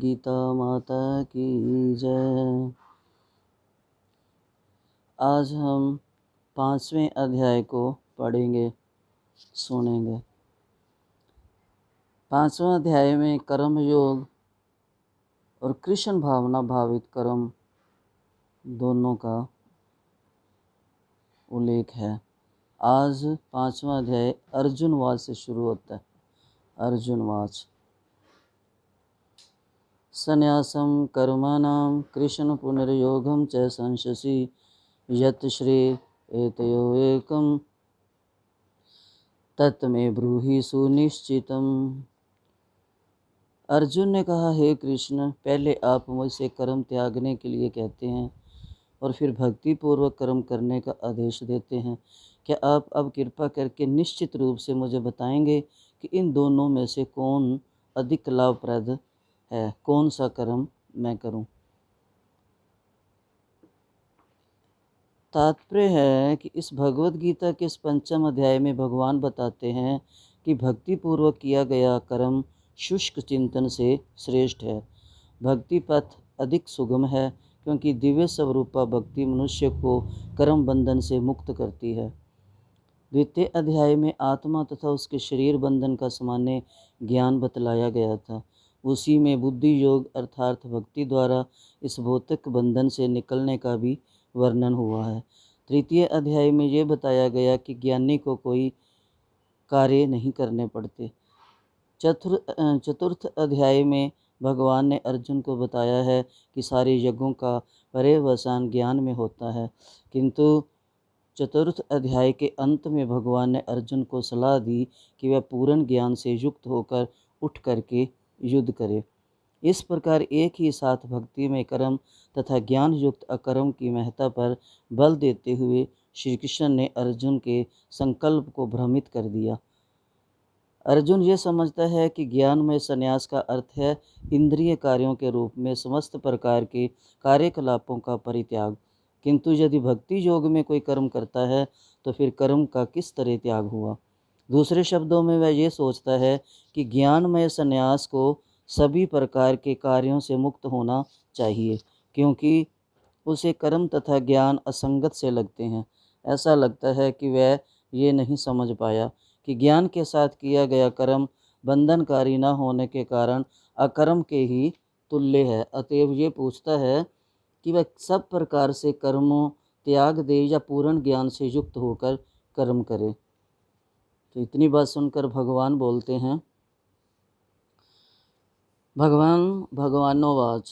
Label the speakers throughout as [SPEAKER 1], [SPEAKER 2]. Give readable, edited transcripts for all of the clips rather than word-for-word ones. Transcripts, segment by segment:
[SPEAKER 1] गीता माता की जय। आज हम 5वें अध्याय को पढ़ेंगे, सुनेंगे। 5वां अध्याय में कर्म योग और कृष्ण भावना भावित कर्म दोनों का उल्लेख है। आज 5वां अध्याय अर्जुनवाद से शुरू होता है। अर्जुनवाच संन्यासं कर्मणां कृष्ण पुनर्योगं च संशसि यत् श्री एतयो एकं तत्मे ब्रूहि सुनिश्चितम्। अर्जुन ने कहा, हे कृष्ण, पहले आप मुझसे कर्म त्यागने के लिए कहते हैं और फिर भक्ति पूर्वक कर्म करने का आदेश देते हैं। क्या आप अब कृपा करके निश्चित रूप से मुझे बताएंगे कि इन दोनों में से कौन अधिक लाभप्रद है, कौन सा कर्म मैं करूं? तात्पर्य है कि इस भगवत गीता के इस 5वें अध्याय में भगवान बताते हैं कि भक्ति पूर्वक किया गया कर्म शुष्क चिंतन से श्रेष्ठ है। भक्ति पथ अधिक सुगम है क्योंकि दिव्य स्वरूपा भक्ति मनुष्य को कर्म बंधन से मुक्त करती है। द्वितीय अध्याय में आत्मा तथा उसके शरीर बंधन का सामान्य ज्ञान बतलाया गया था। उसी में बुद्धि योग अर्थात भक्ति द्वारा इस भौतिक बंधन से निकलने का भी वर्णन हुआ है। तृतीय अध्याय में ये बताया गया कि ज्ञानी को कोई कार्य नहीं करने पड़ते। चतुर्थ अध्याय में भगवान ने अर्जुन को बताया है कि सारे यज्ञों का पर्यवसान ज्ञान में होता है, किंतु चतुर्थ अध्याय के अंत में भगवान ने अर्जुन को सलाह दी कि वह पूर्ण ज्ञान से युक्त होकर उठ करके युद्ध करे। इस प्रकार एक ही साथ भक्ति में कर्म तथा ज्ञान युक्त अकर्म की महत्ता पर बल देते हुए श्री कृष्ण ने अर्जुन के संकल्प को भ्रमित कर दिया। अर्जुन ये समझता है कि ज्ञान में संन्यास का अर्थ है इंद्रिय कार्यों के रूप में समस्त प्रकार के कार्यकलापों का परित्याग, किंतु यदि भक्ति योग में कोई कर्म करता है तो फिर कर्म का किस तरह त्याग हुआ। दूसरे शब्दों में वह ये सोचता है कि ज्ञानमय संन्यास को सभी प्रकार के कार्यों से मुक्त होना चाहिए, क्योंकि उसे कर्म तथा ज्ञान असंगत से लगते हैं। ऐसा लगता है कि वह ये नहीं समझ पाया कि ज्ञान के साथ किया गया कर्म बंधनकारी न होने के कारण अकर्म के ही तुल्य है। अतएव ये पूछता है कि वह सब प्रकार से कर्मों त्याग दे या पूर्ण ज्ञान से युक्त होकर कर्म करे। तो इतनी बात सुनकर भगवान बोलते हैं, भगवानोवाच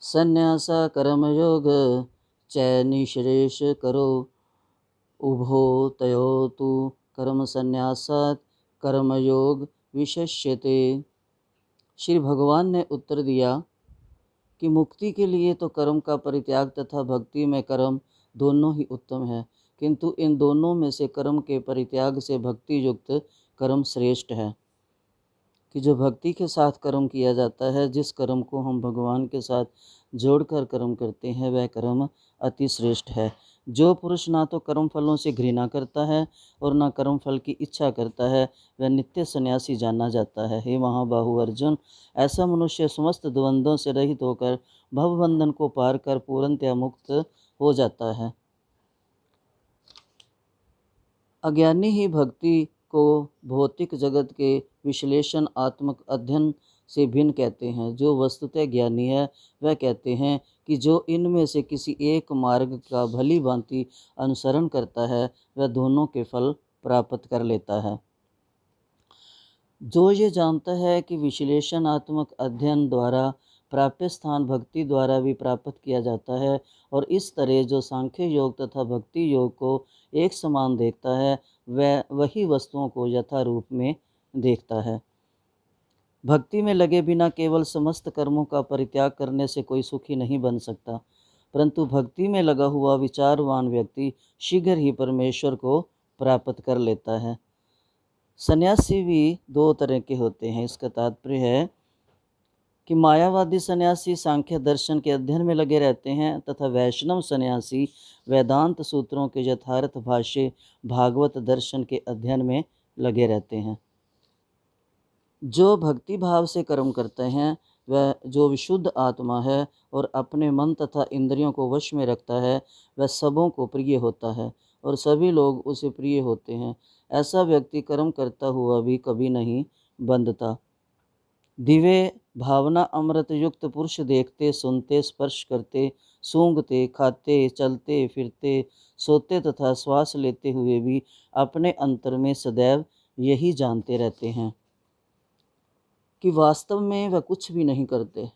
[SPEAKER 1] संन्यास कर्मयोग च निःशेष करो उभो तयो तु कर्म संन्यासात् कर्मयोग विशिष्यते। श्री भगवान ने उत्तर दिया कि मुक्ति के लिए तो कर्म का परित्याग तथा भक्ति में कर्म दोनों ही उत्तम है, किंतु इन दोनों में से कर्म के परित्याग से भक्ति युक्त कर्म श्रेष्ठ है। कि जो भक्ति के साथ कर्म किया जाता है, जिस कर्म को हम भगवान के साथ जोड़कर कर्म करते हैं, वह कर्म अति श्रेष्ठ है। जो पुरुष ना तो कर्म फलों से घृणा करता है और ना कर्म फल की इच्छा करता है, वह नित्य सन्यासी जाना जाता है। हे महाबाहु अर्जुन, ऐसा मनुष्य समस्त द्वंद्वों से रहित होकर भवबंधन को पार कर पूर्णतया मुक्त हो जाता है। अज्ञानी ही भक्ति को भौतिक जगत के विश्लेषणात्मक अध्ययन से भिन्न कहते हैं। जो वस्तुतः ज्ञानी है वह कहते हैं कि जो इनमें से किसी एक मार्ग का भली भांति अनुसरण करता है वह दोनों के फल प्राप्त कर लेता है। जो ये जानता है कि विश्लेषणात्मक अध्ययन द्वारा प्राप्य स्थान भक्ति द्वारा भी प्राप्त किया जाता है, और इस तरह जो सांख्य योग तथा भक्ति योग को एक समान देखता है, वह वही वस्तुओं को यथा रूप में देखता है। भक्ति में लगे बिना केवल समस्त कर्मों का परित्याग करने से कोई सुखी नहीं बन सकता, परंतु भक्ति में लगा हुआ विचारवान व्यक्ति शीघ्र ही परमेश्वर को प्राप्त कर लेता है। सन्यासी भी दो तरह के होते हैं। इसका तात्पर्य है कि मायावादी सन्यासी सांख्य दर्शन के अध्ययन में लगे रहते हैं तथा वैष्णव सन्यासी वेदांत सूत्रों के यथार्थ भाष्य भागवत दर्शन के अध्ययन में लगे रहते हैं। जो भक्ति भाव से कर्म करते हैं वह जो विशुद्ध आत्मा है और अपने मन तथा इंद्रियों को वश में रखता है, वह सबों को प्रिय होता है और सभी लोग उसे प्रिय होते हैं। ऐसा व्यक्ति कर्म करता हुआ भी कभी नहीं बंधता। दिव्य भावना अमृत युक्त पुरुष देखते, सुनते, स्पर्श करते, सूंघते, खाते, चलते फिरते, सोते तथा श्वास लेते हुए भी अपने अंतर में सदैव यही जानते रहते हैं कि वास्तव में वह कुछ भी नहीं करते।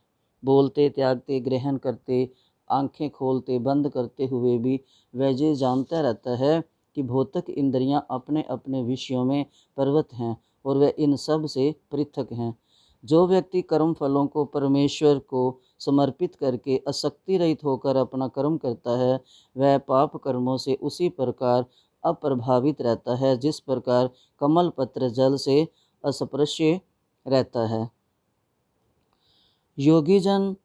[SPEAKER 1] बोलते, त्यागते, ग्रहण करते, आंखें खोलते, बंद करते हुए भी वह ये जानता रहता है कि भौतिक इंद्रियां अपने अपने विषयों में पर्वत हैं और वह इन सब से पृथक हैं। जो व्यक्ति कर्म फलों को परमेश्वर को समर्पित करके आसक्ति रहित होकर अपना कर्म करता है, वह पाप कर्मों से उसी प्रकार अप्रभावित रहता है जिस प्रकार कमल पत्र जल से अस्पृश्य रहता है। योगी जन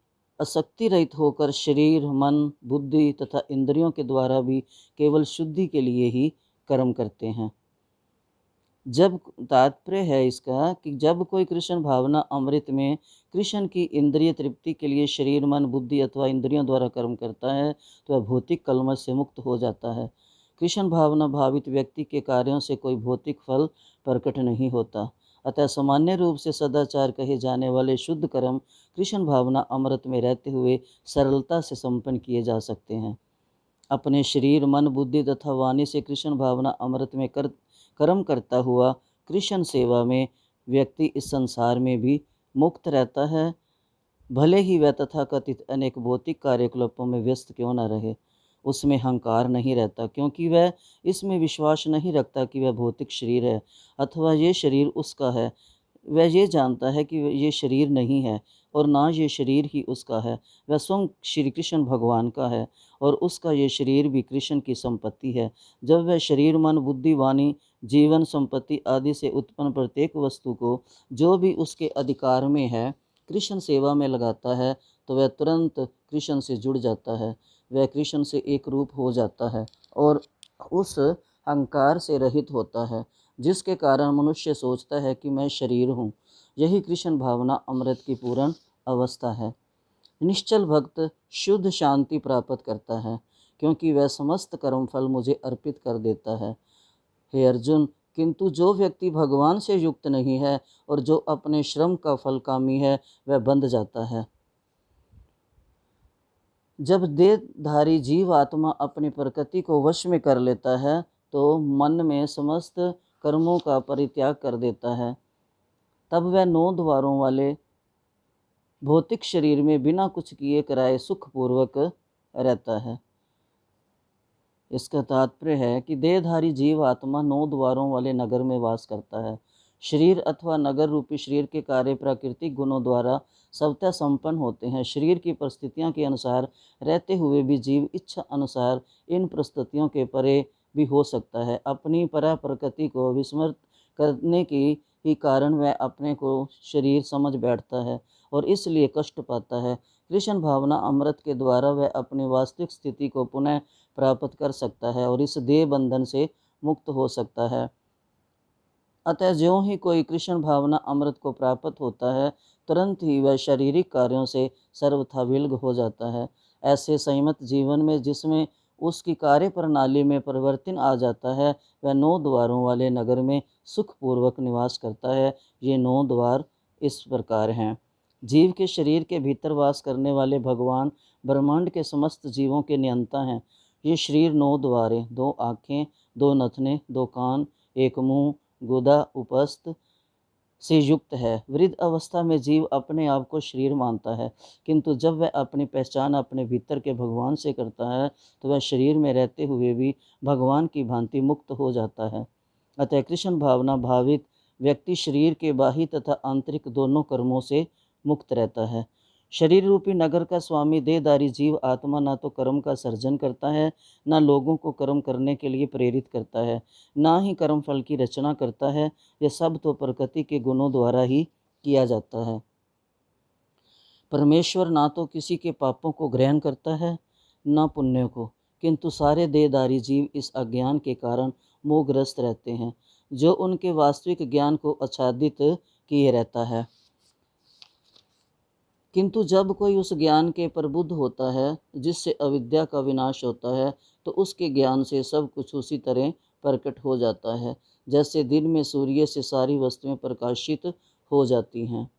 [SPEAKER 1] आसक्ति रहित होकर शरीर, मन, बुद्धि तथा इंद्रियों के द्वारा भी केवल शुद्धि के लिए ही कर्म करते हैं। जब तात्पर्य है इसका कि जब कोई कृष्ण भावना अमृत में कृष्ण की इंद्रिय तृप्ति के लिए शरीर, मन, बुद्धि अथवा इंद्रियों द्वारा कर्म करता है तो वह भौतिक कलमश से मुक्त हो जाता है। कृष्ण भावना भावित व्यक्ति के कार्यों से कोई भौतिक फल प्रकट नहीं होता। अतः सामान्य रूप से सदाचार कहे जाने वाले शुद्ध कर्म कृष्ण भावना अमृत में रहते हुए सरलता से संपन्न किए जा सकते हैं। अपने शरीर, मन, बुद्धि तथा वाणी से कृष्ण भावना अमृत में कर्म करता हुआ कृष्ण सेवा में व्यक्ति इस संसार में भी मुक्त रहता है, भले ही वह तथाकथित अनेक भौतिक कार्यकलापों में व्यस्त क्यों न रहे। उसमें अहंकार नहीं रहता, क्योंकि वह इसमें विश्वास नहीं रखता कि वह भौतिक शरीर है अथवा ये शरीर उसका है। वह ये जानता है कि ये शरीर नहीं है और ना ये शरीर ही उसका है। वह स्वयं श्री कृष्ण भगवान का है और उसका ये शरीर भी कृष्ण की संपत्ति है। जब वह शरीर, मन, बुद्धि, वाणी, जीवन, संपत्ति आदि से उत्पन्न प्रत्येक वस्तु को जो भी उसके अधिकार में है कृष्ण सेवा में लगाता है तो वह तुरंत कृष्ण से जुड़ जाता है। वह कृष्ण से एक रूप हो जाता है और उस अहंकार से रहित होता है जिसके कारण मनुष्य सोचता है कि मैं शरीर हूँ। यही कृष्ण भावना अमृत की पूर्ण अवस्था है। निश्चल भक्त शुद्ध शांति प्राप्त करता है क्योंकि वह समस्त कर्म फल मुझे अर्पित कर देता है। हे अर्जुन, किंतु जो व्यक्ति भगवान से युक्त नहीं है और जो अपने श्रम का फल कामी है वह बंध जाता है। जब देहधारी जीव आत्मा अपनी प्रकृति को वश में कर लेता है तो मन में समस्त कर्मों का परित्याग कर देता है। तब वह 9 द्वारों वाले भौतिक शरीर में बिना कुछ किए कराए सुखपूर्वक रहता है। इसका तात्पर्य है कि देहधारी जीव आत्मा 9 द्वारों वाले नगर में वास करता है। शरीर अथवा नगर रूपी शरीर के कार्य प्राकृतिक गुणों द्वारा स्वतः संपन्न होते हैं। शरीर की परिस्थितियों के अनुसार रहते हुए भी जीव इच्छा अनुसार इन परिस्थितियों के परे भी हो सकता है। अपनी परा प्रकृति को विस्मृत करने की ही कारण वह अपने को शरीर समझ बैठता है और इसलिए कष्ट पाता है। कृष्ण भावना अमृत के द्वारा वह अपनी वास्तविक स्थिति को पुनः प्राप्त कर सकता है और इस देह बंधन से मुक्त हो सकता है। अतः ज्यों ही कोई कृष्ण भावना अमृत को प्राप्त होता है तुरंत ही वह शारीरिक कार्यों से सर्वथा विलग हो जाता है। ऐसे संयमित जीवन में जिसमें उसकी कार्य प्रणाली में परिवर्तन आ जाता है वह 9 द्वारों वाले नगर में सुखपूर्वक निवास करता है। ये 9 द्वार इस प्रकार हैं। जीव के शरीर के भीतर वास करने वाले भगवान ब्रह्मांड के समस्त जीवों के नियंता हैं। ये शरीर 9 द्वारे, 2 आँखें, 2 नथने, 2 कान, 1 मुँह, गुदा, उपस्थ से युक्त है। वृद्ध अवस्था में जीव अपने आप को शरीर मानता है, किंतु जब वह अपनी पहचान अपने भीतर के भगवान से करता है तो वह शरीर में रहते हुए भी भगवान की भांति मुक्त हो जाता है। अतः कृष्ण भावना भावित व्यक्ति शरीर के बाह्य तथा आंतरिक दोनों कर्मों से मुक्त रहता है। शरीर रूपी नगर का स्वामी देहधारी जीव आत्मा ना तो कर्म का सर्जन करता है, ना लोगों को कर्म करने के लिए प्रेरित करता है, ना ही कर्म फल की रचना करता है। यह सब तो प्रकृति के गुणों द्वारा ही किया जाता है। परमेश्वर ना तो किसी के पापों को ग्रहण करता है ना पुण्यों को, किंतु सारे देहधारी जीव इस अज्ञान के कारण मोहग्रस्त रहते हैं जो उनके वास्तविक ज्ञान को आच्छादित किए रहता है। किंतु जब कोई उस ज्ञान के प्रबुद्ध होता है जिससे अविद्या का विनाश होता है, तो उसके ज्ञान से सब कुछ उसी तरह प्रकट हो जाता है जैसे दिन में सूर्य से सारी वस्तुएं प्रकाशित हो जाती हैं।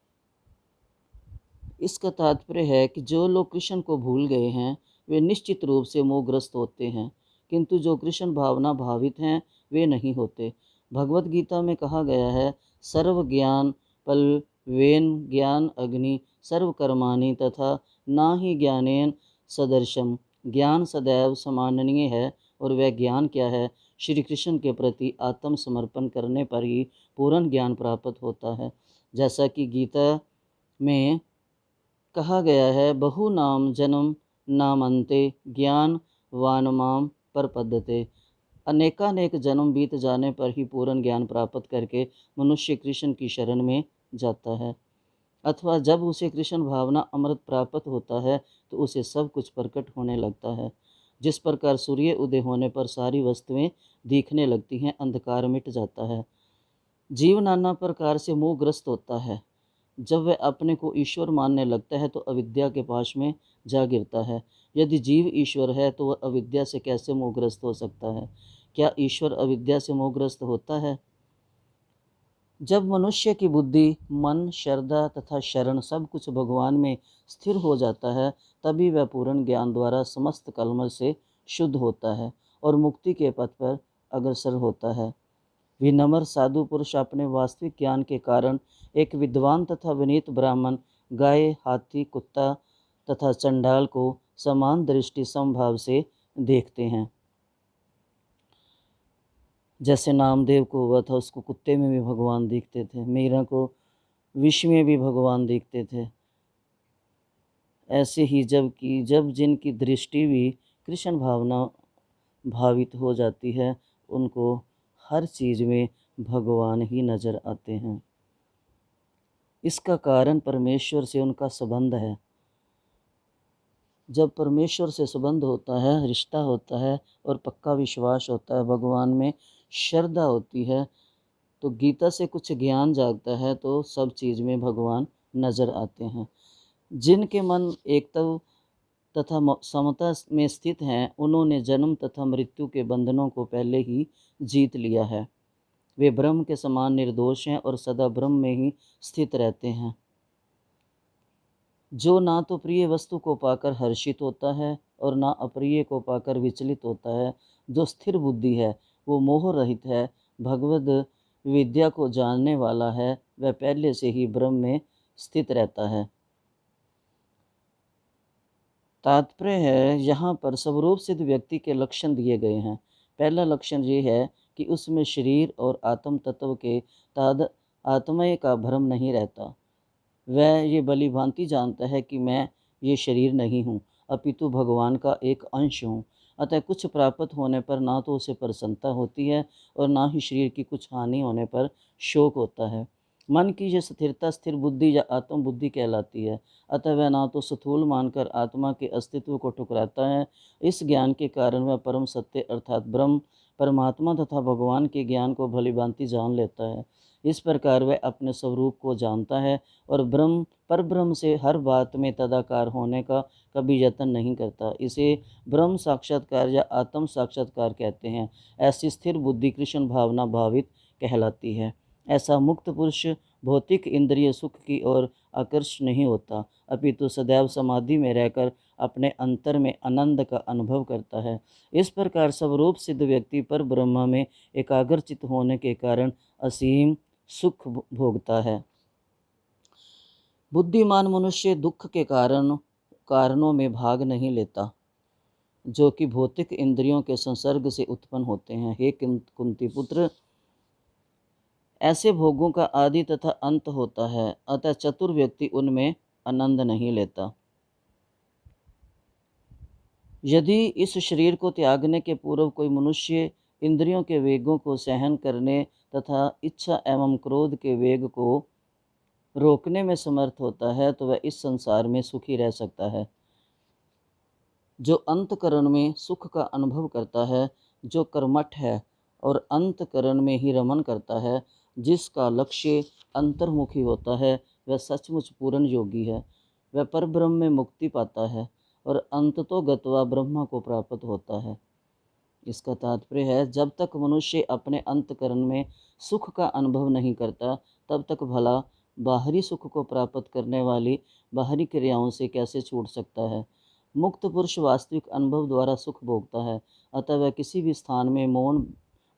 [SPEAKER 1] इसका तात्पर्य है कि जो लोग कृष्ण को भूल गए हैं वे निश्चित रूप से मोहग्रस्त होते हैं, किंतु जो कृष्ण भावना भावित हैं वे नहीं होते। भगवत गीता में कहा गया है, सर्व ज्ञान पल वेन ज्ञान अग्नि सर्व कर्माणि तथा ना ही ज्ञानेन सदर्शम। ज्ञान सदैव सम्माननीय है और वह ज्ञान क्या है? श्री कृष्ण के प्रति आत्मसमर्पण करने पर ही पूर्ण ज्ञान प्राप्त होता है। जैसा कि गीता में कहा गया है, बहु नाम जन्म नामंते ज्ञान वानमाम प्रपद्यते। अनेकानेक जन्म बीत जाने पर ही पूर्ण ज्ञान प्राप्त करके मनुष्य कृष्ण की शरण में जाता है, अथवा जब उसे कृष्ण भावना अमृत प्राप्त होता है तो उसे सब कुछ प्रकट होने लगता है। जिस प्रकार सूर्य उदय होने पर सारी वस्तुएं दिखने लगती हैं, अंधकार मिट जाता है। जीव नाना प्रकार से मोहग्रस्त होता है। जब वह अपने को ईश्वर मानने लगता है तो अविद्या के पाश में जा गिरता है। यदि जीव ईश्वर है तो वह अविद्या से कैसे मोहग्रस्त हो सकता है? क्या ईश्वर अविद्या से मोहग्रस्त होता है? जब मनुष्य की बुद्धि, मन, श्रद्धा तथा शरण सब कुछ भगवान में स्थिर हो जाता है, तभी वह पूर्ण ज्ञान द्वारा समस्त कलमश से शुद्ध होता है और मुक्ति के पथ पर अग्रसर होता है। विनम्र साधु पुरुष अपने वास्तविक ज्ञान के कारण एक विद्वान तथा विनीत ब्राह्मण, गाय, हाथी, कुत्ता तथा चंडाल को समान दृष्टि समभाव से देखते हैं। जैसे नामदेव को हुआ था, उसको कुत्ते में भी भगवान दिखते थे, मीरा को विष में भी भगवान दिखते थे। ऐसे ही जब जिनकी दृष्टि भी कृष्ण भावना भावित हो जाती है, उनको हर चीज़ में भगवान ही नज़र आते हैं। इसका कारण परमेश्वर से उनका संबंध है। जब परमेश्वर से संबंध होता है, रिश्ता होता है और पक्का विश्वास होता है, भगवान में श्रद्धा होती है, तो गीता से कुछ ज्ञान जागता है तो सब चीज़ में भगवान नज़र आते हैं। जिनके मन एकता तथा समता में स्थित हैं, उन्होंने जन्म तथा मृत्यु के बंधनों को पहले ही जीत लिया है। वे ब्रह्म के समान निर्दोष हैं और सदा ब्रह्म में ही स्थित रहते हैं। जो ना तो प्रिय वस्तु को पाकर हर्षित होता है और ना अप्रिय को पाकर विचलित होता है, जो स्थिर बुद्धि है वो मोह रहित है, भगवद विद्या को जानने वाला है, वह पहले से ही ब्रह्म में स्थित रहता है। तात्पर्य है, यहाँ पर स्वरूप सिद्ध व्यक्ति के लक्षण दिए गए हैं। पहला लक्षण ये है कि उसमें शरीर और आत्म तत्व के ताद आत्मय का भ्रम नहीं रहता। वह ये भली भांति जानता है कि मैं ये शरीर नहीं हूँ, अपितु भगवान का एक अंश हूँ। अतः कुछ प्राप्त होने पर ना तो उसे प्रसन्नता होती है और ना ही शरीर की कुछ हानि होने पर शोक होता है। मन की यह स्थिरता स्थिर बुद्धि या आत्म बुद्धि कहलाती है। अतः वह ना तो स्थूल मानकर आत्मा के अस्तित्व को ठुकराता है। इस ज्ञान के कारण वह परम सत्य अर्थात ब्रह्म, परमात्मा तथा भगवान के ज्ञान को भली भांति जान लेता है। इस प्रकार वह अपने स्वरूप को जानता है और ब्रह्म से हर बात में तदाकार होने का कभी यत्न नहीं करता। इसे ब्रह्म साक्षात्कार या आत्म साक्षात्कार कहते हैं। ऐसी स्थिर बुद्धि कृष्ण भावना भावित कहलाती है। ऐसा मुक्त पुरुष भौतिक इंद्रिय सुख की ओर आकर्ष नहीं होता, अपितु सदैव समाधि में रहकर अपने अंतर में आनंद का अनुभव करता है। इस प्रकार स्वरूप सिद्ध व्यक्ति पर ब्रह्म में एकाग्रचित होने के कारण असीम सुख भोगता है। बुद्धिमान मनुष्य दुख के कारणों में भाग नहीं लेता, जो कि भौतिक इंद्रियों के संसर्ग से उत्पन्न होते हैं। हे कुंती पुत्र, ऐसे भोगों का आदि तथा अंत होता है, अतः चतुर व्यक्ति उनमें आनंद नहीं लेता। यदि इस शरीर को त्यागने के पूर्व कोई मनुष्य इंद्रियों के वेगों को सहन करने तथा इच्छा एवं क्रोध के वेग को रोकने में समर्थ होता है, तो वह इस संसार में सुखी रह सकता है। जो अंतकरण में सुख का अनुभव करता है, जो कर्मठ है और अंतकरण में ही रमन करता है, जिसका लक्ष्य अंतर्मुखी होता है, वह सचमुच पूर्ण योगी है। वह परब्रह्म में मुक्ति पाता है और अंततो गत्वा ब्रह्मा को प्राप्त होता है। इसका तात्पर्य है, जब तक मनुष्य अपने अंतकरण में सुख का अनुभव नहीं करता, तब तक भला बाहरी सुख को प्राप्त करने वाली बाहरी क्रियाओं से कैसे छूट सकता है। मुक्त पुरुष वास्तविक अनुभव द्वारा सुख भोगता है, अतः वह किसी भी स्थान में मौन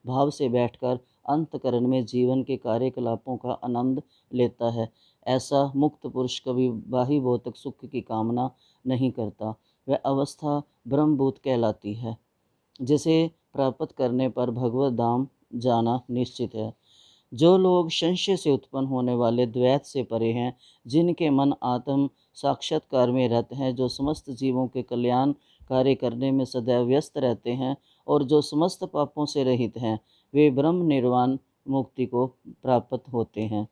[SPEAKER 1] भाव से बैठकर अंतकरण में जीवन के कार्यकलापों का आनंद लेता है। ऐसा मुक्त पुरुष कभी बाह्य भौतिक सुख की कामना नहीं करता। वह अवस्था ब्रह्मभूत कहलाती है, जिसे प्राप्त करने पर भगवत धाम जाना निश्चित है। जो लोग संशय से उत्पन्न होने वाले द्वैत से परे हैं, जिनके मन आत्म साक्षात्कार में रहते हैं, जो समस्त जीवों के कल्याण कार्य करने में सदैव व्यस्त रहते हैं और जो समस्त पापों से रहित हैं, वे ब्रह्म निर्वाण मुक्ति को प्राप्त होते हैं।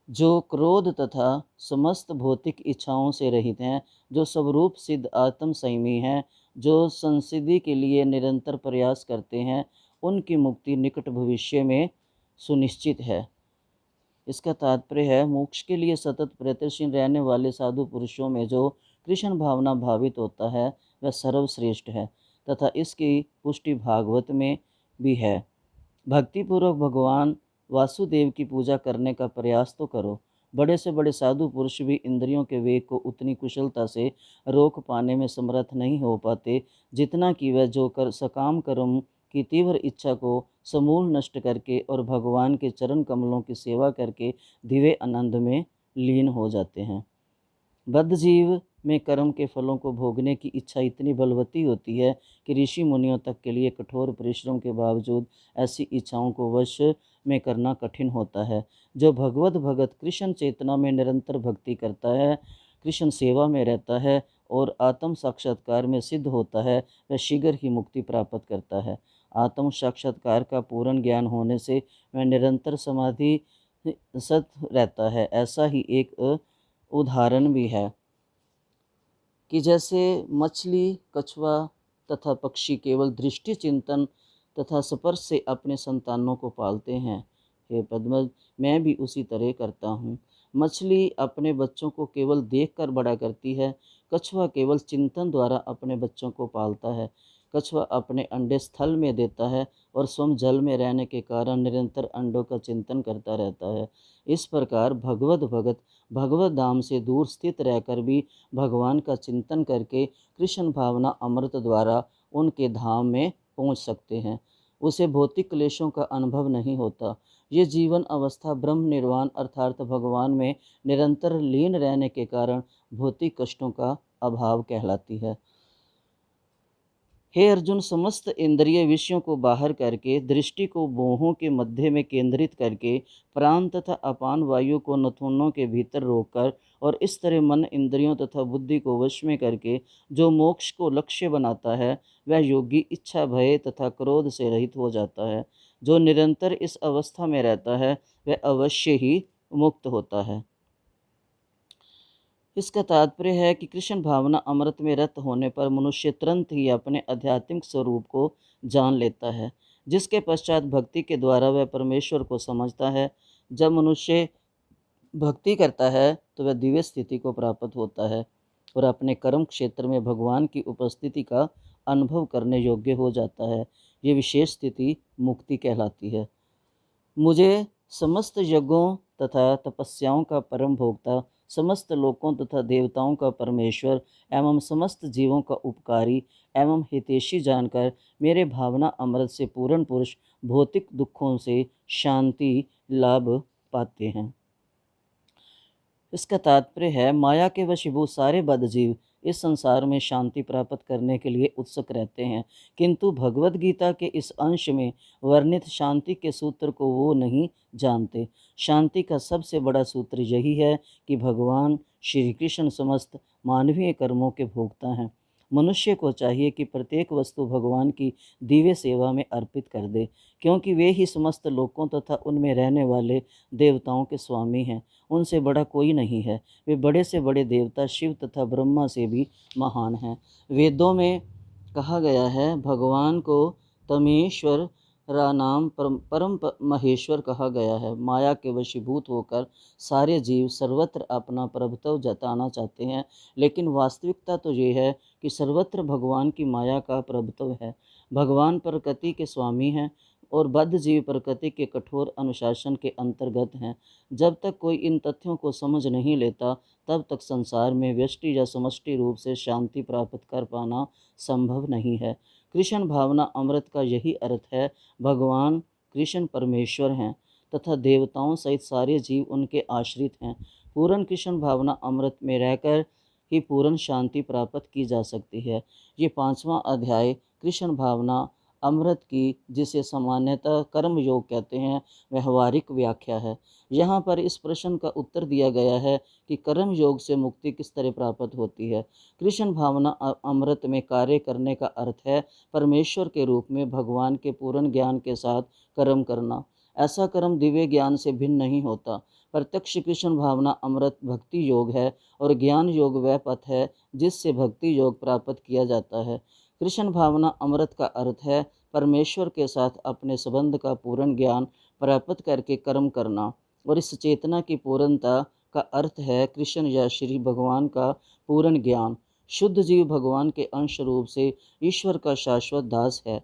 [SPEAKER 1] जो क्रोध तथा समस्त भौतिक इच्छाओं से रहित हैं, जो स्वरूप सिद्ध आत्म संयमी हैं, जो संसिद्धि के लिए निरंतर प्रयास करते हैं, उनकी मुक्ति निकट भविष्य में सुनिश्चित है। इसका तात्पर्य है, मोक्ष के लिए सतत प्रयत्नशील रहने वाले साधु पुरुषों में जो कृष्ण भावना भावित होता है, वह सर्वश्रेष्ठ है तथा इसकी पुष्टि भागवत में भी है। भक्तिपूर्वक भगवान वासुदेव की पूजा करने का प्रयास तो करो। बड़े से बड़े साधु पुरुष भी इंद्रियों के वेग को उतनी कुशलता से रोक पाने में समर्थ नहीं हो पाते, जितना कि वह जो कर सकाम कर्म की तीव्र इच्छा को समूल नष्ट करके और भगवान के चरण कमलों की सेवा करके दिव्य आनंद में लीन हो जाते हैं। बद्ध जीव में कर्म के फलों को भोगने की इच्छा इतनी बलवती होती है कि ऋषि मुनियों तक के लिए कठोर परिश्रम के बावजूद ऐसी इच्छाओं को वश में करना कठिन होता है। जो भगवत भगत कृष्ण चेतना में निरंतर भक्ति करता है, कृष्ण सेवा में रहता है और आत्म साक्षात्कार में सिद्ध होता है, वह शीघ्र ही मुक्ति प्राप्त करता है। आत्म साक्षात्कार का पूर्ण ज्ञान होने से वह निरंतर समाधि सत रहता है। ऐसा ही एक उदाहरण भी है कि जैसे मछली, कछुआ तथा पक्षी केवल दृष्टि चिंतन तथा स्पर्श से अपने संतानों को पालते हैं, हे पद्मज, मैं भी उसी तरह करता हूँ। मछली अपने बच्चों को केवल देखकर बड़ा करती है, कछुआ केवल चिंतन द्वारा अपने बच्चों को पालता है। कछुआ अपने अंडे स्थल में देता है और स्वयं जल में रहने के कारण निरंतर अंडों का चिंतन करता रहता है। इस प्रकार भगवत भगत भगवत धाम से दूर स्थित रहकर भी भगवान का चिंतन करके कृष्ण भावना अमृत द्वारा उनके धाम में पहुंच सकते हैं। उसे भौतिक क्लेशों का अनुभव नहीं होता। ये जीवन अवस्था ब्रह्म निर्वाण अर्थात भगवान में निरंतर लीन रहने के कारण भौतिक कष्टों का अभाव कहलाती है। हे अर्जुन, समस्त इंद्रिय विषयों को बाहर करके दृष्टि को भौहों के मध्य में केंद्रित करके प्राण तथा अपान वायु को नथुनों के भीतर रोककर और इस तरह मन इंद्रियों तथा बुद्धि को वश में करके जो मोक्ष को लक्ष्य बनाता है, वह योगी इच्छा भय तथा क्रोध से रहित हो जाता है। जो निरंतर इस अवस्था में रहता है, वह अवश्य ही मुक्त होता है। इसका तात्पर्य है कि कृष्ण भावना अमृत में रत होने पर मनुष्य तुरंत ही अपने आध्यात्मिक स्वरूप को जान लेता है, जिसके पश्चात भक्ति के द्वारा वह परमेश्वर को समझता है। जब मनुष्य भक्ति करता है तो वह दिव्य स्थिति को प्राप्त होता है और अपने कर्म क्षेत्र में भगवान की उपस्थिति का अनुभव करने योग्य हो जाता है। ये विशेष स्थिति मुक्ति कहलाती है। मुझे समस्त यज्ञों तथा तपस्याओं का परम भोक्ता, समस्त लोकों तथा देवताओं का परमेश्वर एवं समस्त जीवों का उपकारी एवं हितैषी जानकर मेरे भावना अमृत से पूर्ण पुरुष भौतिक दुखों से शांति लाभ पाते हैं। इसका तात्पर्य है, माया के वशीभूत सारे बद्धजीव इस संसार में शांति प्राप्त करने के लिए उत्सुक रहते हैं, किंतु भगवत गीता के इस अंश में वर्णित शांति के सूत्र को वो नहीं जानते। शांति का सबसे बड़ा सूत्र यही है कि भगवान श्री कृष्ण समस्त मानवीय कर्मों के भोक्ता हैं। मनुष्य को चाहिए कि प्रत्येक वस्तु भगवान की दिव्य सेवा में अर्पित कर दे, क्योंकि वे ही समस्त लोकों तथा उनमें रहने वाले देवताओं के स्वामी हैं। उनसे बड़ा कोई नहीं है। वे बड़े से बड़े देवता शिव तथा ब्रह्मा से भी महान हैं। वेदों में कहा गया है, भगवान को तमेश्वर नाम परम महेश्वर कहा गया है। माया के वशीभूत होकर सारे जीव सर्वत्र अपना प्रभुत्व जताना चाहते हैं, लेकिन वास्तविकता तो ये है कि सर्वत्र भगवान की माया का प्रभुत्व है। भगवान प्रकृति के स्वामी हैं और बद्ध जीव प्रकृति के कठोर अनुशासन के अंतर्गत हैं। जब तक कोई इन तथ्यों को समझ नहीं लेता, तब तक संसार में व्यष्टि या समष्टि रूप से शांति प्राप्त कर पाना संभव नहीं है। कृष्ण भावना अमृत का यही अर्थ है। भगवान कृष्ण परमेश्वर हैं तथा देवताओं सहित सारे जीव उनके आश्रित हैं। पूर्ण कृष्ण भावना अमृत में रहकर ही पूर्ण शांति प्राप्त की जा सकती है। ये 5वां अध्याय कृष्ण भावना अमृत की, जिसे सामान्यतः कर्म योग कहते हैं, व्यवहारिक व्याख्या है। यहाँ पर इस प्रश्न का उत्तर दिया गया है कि कर्म योग से मुक्ति किस तरह प्राप्त होती है। कृष्ण भावना अमृत में कार्य करने का अर्थ है परमेश्वर के रूप में भगवान के पूर्ण ज्ञान के साथ कर्म करना। ऐसा कर्म दिव्य ज्ञान से भिन्न नहीं होता। प्रत्यक्ष कृष्ण भावना अमृत भक्ति योग है और ज्ञान योग वह पथ है जिससे भक्ति योग प्राप्त किया जाता है। कृष्ण भावना अमृत का अर्थ है परमेश्वर के साथ अपने संबंध का पूर्ण ज्ञान प्राप्त करके कर्म करना, और इस चेतना की पूर्णता का अर्थ है कृष्ण या श्री भगवान का पूर्ण ज्ञान। शुद्ध जीव भगवान के अंश रूप से ईश्वर का शाश्वत दास है।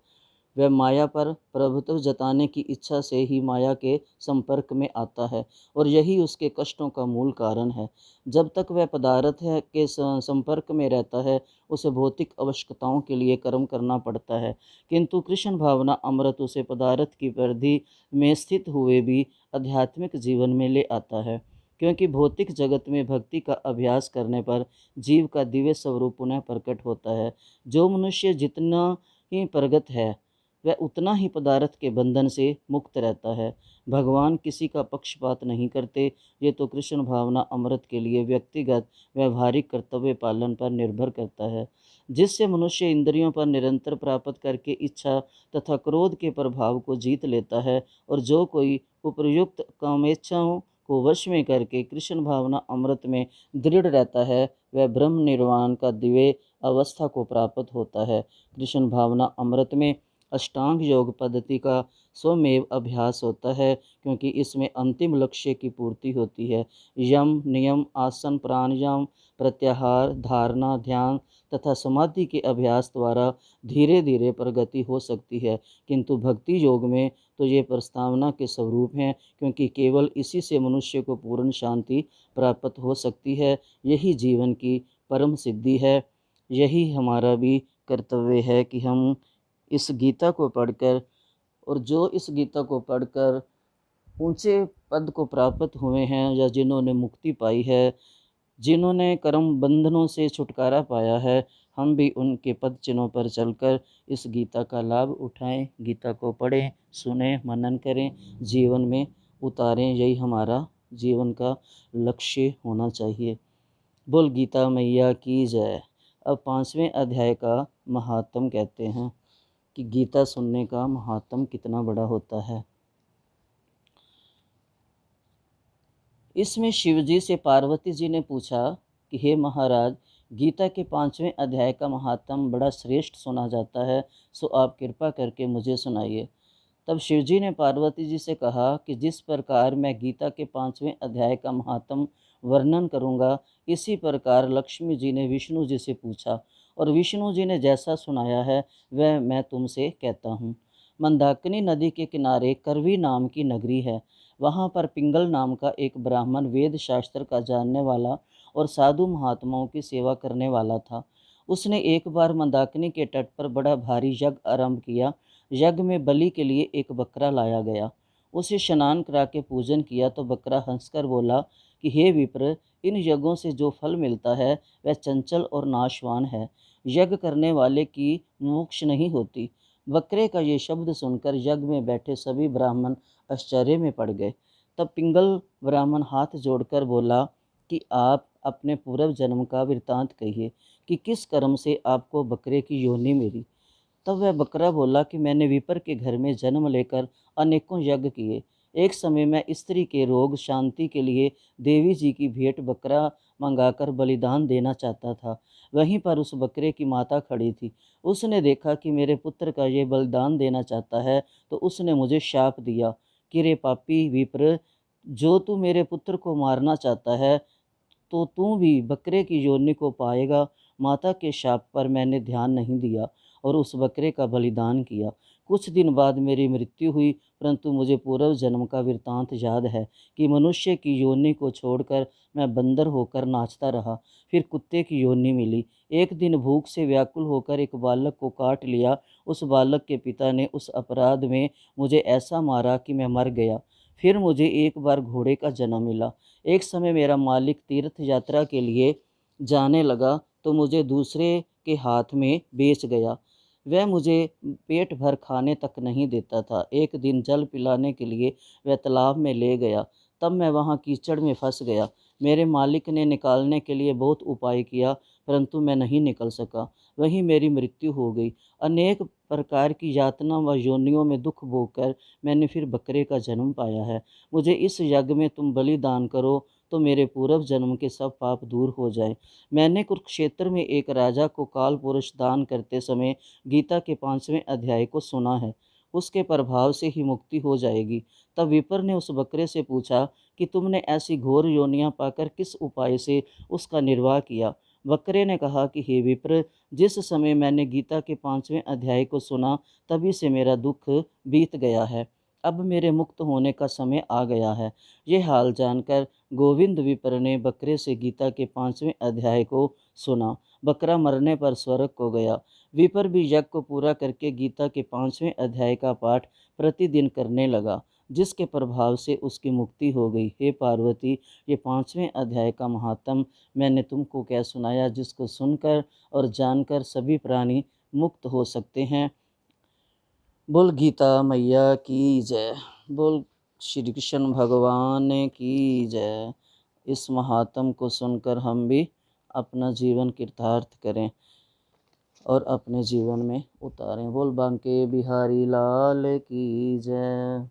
[SPEAKER 1] वह माया पर प्रभुत्व जताने की इच्छा से ही माया के संपर्क में आता है और यही उसके कष्टों का मूल कारण है। जब तक वह पदार्थ है के संपर्क में रहता है, उसे भौतिक आवश्यकताओं के लिए कर्म करना पड़ता है, किंतु कृष्ण भावना अमृत उसे पदार्थ की परिधि में स्थित हुए भी आध्यात्मिक जीवन में ले आता है, क्योंकि भौतिक जगत में भक्ति का अभ्यास करने पर जीव का दिव्य स्वरूप पुनः प्रकट होता है। जो मनुष्य जितना ही प्रगत है, वह उतना ही पदार्थ के बंधन से मुक्त रहता है। भगवान किसी का पक्षपात नहीं करते। ये तो कृष्ण भावना अमृत के लिए व्यक्तिगत व्यवहारिक कर्तव्य पालन पर निर्भर करता है, जिससे मनुष्य इंद्रियों पर निरंतर प्राप्त करके इच्छा तथा क्रोध के प्रभाव को जीत लेता है, और जो कोई उपर्युक्त कामेच्छाओं को वश में करके कृष्ण भावना अमृत में दृढ़ रहता है, वह ब्रह्म निर्वाण का दिव्य अवस्था को प्राप्त होता है। कृष्ण भावना अमृत में अष्टांग योग पद्धति का स्वमेव अभ्यास होता है, क्योंकि इसमें अंतिम लक्ष्य की पूर्ति होती है। यम नियम आसन प्राणायाम प्रत्याहार धारणा ध्यान तथा समाधि के अभ्यास द्वारा धीरे धीरे प्रगति हो सकती है, किंतु भक्ति योग में तो ये प्रस्तावना के स्वरूप हैं, क्योंकि केवल इसी से मनुष्य को पूर्ण शांति प्राप्त हो सकती है। यही जीवन की परम सिद्धि है। यही हमारा भी कर्तव्य है कि हम इस गीता को पढ़कर, और जो इस गीता को पढ़कर ऊंचे पद को प्राप्त हुए हैं या जिन्होंने मुक्ति पाई है, जिन्होंने कर्म बंधनों से छुटकारा पाया है, हम भी उनके पद चिन्हों पर चलकर इस गीता का लाभ उठाएं, गीता को पढ़ें, सुनें, मनन करें, जीवन में उतारें। यही हमारा जीवन का लक्ष्य होना चाहिए। बोल गीता मैया की जय। अब 5वें अध्याय का महात्म कहते हैं कि गीता सुनने का महात्म कितना बड़ा होता है। इसमें शिवजी से पार्वती जी ने पूछा कि हे महाराज, गीता के 5वें अध्याय का महात्म बड़ा श्रेष्ठ सुना जाता है, सो आप कृपा करके मुझे सुनाइए। तब शिवजी ने पार्वती जी से कहा कि जिस प्रकार मैं गीता के 5वें अध्याय का महात्म वर्णन करूँगा, इसी प्रकार लक्ष्मी जी ने विष्णु जी से पूछा, और विष्णु जी ने जैसा सुनाया है वह मैं तुमसे कहता हूँ। मंदाकिनी नदी के किनारे करवी नाम की नगरी है। वहाँ पर पिंगल नाम का एक ब्राह्मण वेद शास्त्र का जानने वाला और साधु महात्माओं की सेवा करने वाला था। उसने एक बार मंदाकिनी के तट पर बड़ा भारी यज्ञ आरंभ किया। यज्ञ में बलि के लिए एक बकरा लाया गया। उसे स्नान करा के पूजन किया तो बकरा हंसकर बोला कि हे विप्र, इन यज्ञों से जो फल मिलता है वह चंचल और नाशवान है। यज्ञ करने वाले की मोक्ष नहीं होती। बकरे का ये शब्द सुनकर यज्ञ में बैठे सभी ब्राह्मण आश्चर्य में पड़ गए। तब पिंगल ब्राह्मण हाथ जोड़कर बोला कि आप अपने पूर्व जन्म का वृत्तांत कहिए कि किस कर्म से आपको बकरे की योनि मिली। तब वह बकरा बोला कि मैंने विपर के घर में जन्म लेकर अनेकों यज्ञ किए, एक समय मैं स्त्री के रोग शांति के लिए देवी जी की भेंट बकरा मंगाकर बलिदान देना चाहता था। वहीं पर उस बकरे की माता खड़ी थी। उसने देखा कि मेरे पुत्र का ये बलिदान देना चाहता है, तो उसने मुझे शाप दिया कि रे पापी विप्र, जो तू मेरे पुत्र को मारना चाहता है, तो तू भी बकरे की योनि को पाएगा। माता के शाप पर मैंने ध्यान नहीं दिया और उस बकरे का बलिदान किया। कुछ दिन बाद मेरी मृत्यु हुई, परंतु मुझे पूर्व जन्म का वृत्तांत याद है कि मनुष्य की योनि को छोड़कर मैं बंदर होकर नाचता रहा। फिर कुत्ते की योनि मिली। एक दिन भूख से व्याकुल होकर एक बालक को काट लिया। उस बालक के पिता ने उस अपराध में मुझे ऐसा मारा कि मैं मर गया। फिर मुझे एक बार घोड़े का जन्म मिला। एक समय मेरा मालिक तीर्थ यात्रा के लिए जाने लगा, तो मुझे दूसरे के हाथ में बेच गया। वह मुझे पेट भर खाने तक नहीं देता था। एक दिन जल पिलाने के लिए वह तालाब में ले गया, तब मैं वहाँ कीचड़ में फंस गया। मेरे मालिक ने निकालने के लिए बहुत उपाय किया, परंतु मैं नहीं निकल सका। वहीं मेरी मृत्यु हो गई। अनेक प्रकार की यातना व योनियों में दुख भोगकर मैंने फिर बकरे का जन्म पाया है। मुझे इस यज्ञ में तुम बलिदान करो, तो मेरे पूर्व जन्म के सब पाप दूर हो जाए। मैंने कुरुक्षेत्र में एक राजा को काल पुरुष दान करते समय गीता के 5वें अध्याय को सुना है। उसके प्रभाव से ही मुक्ति हो जाएगी। तब विपर ने उस बकरे से पूछा कि तुमने ऐसी घोर योनियां पाकर किस उपाय से उसका निर्वाह किया। बकरे ने कहा कि हे विप्र, जिस समय मैंने गीता के 5वें अध्याय को सुना, तभी से मेरा दुख बीत गया है। अब मेरे मुक्त होने का समय आ गया है। ये हाल जानकर गोविंद विप्र ने बकरे से गीता के 5वें अध्याय को सुना। बकरा मरने पर स्वर्ग को गया। विप्र भी यज्ञ को पूरा करके गीता के 5वें अध्याय का पाठ प्रतिदिन करने लगा, जिसके प्रभाव से उसकी मुक्ति हो गई। हे पार्वती, ये 5वें अध्याय का महात्म मैंने तुमको क्या सुनाया, जिसको सुनकर और जानकर सभी प्राणी मुक्त हो सकते हैं। बोल गीता मैया की जय। बोल श्री कृष्ण भगवान की जय। इस महात्म को सुनकर हम भी अपना जीवन कृतार्थ करें और अपने जीवन में उतारें। बोल बांके बिहारी लाल की जय।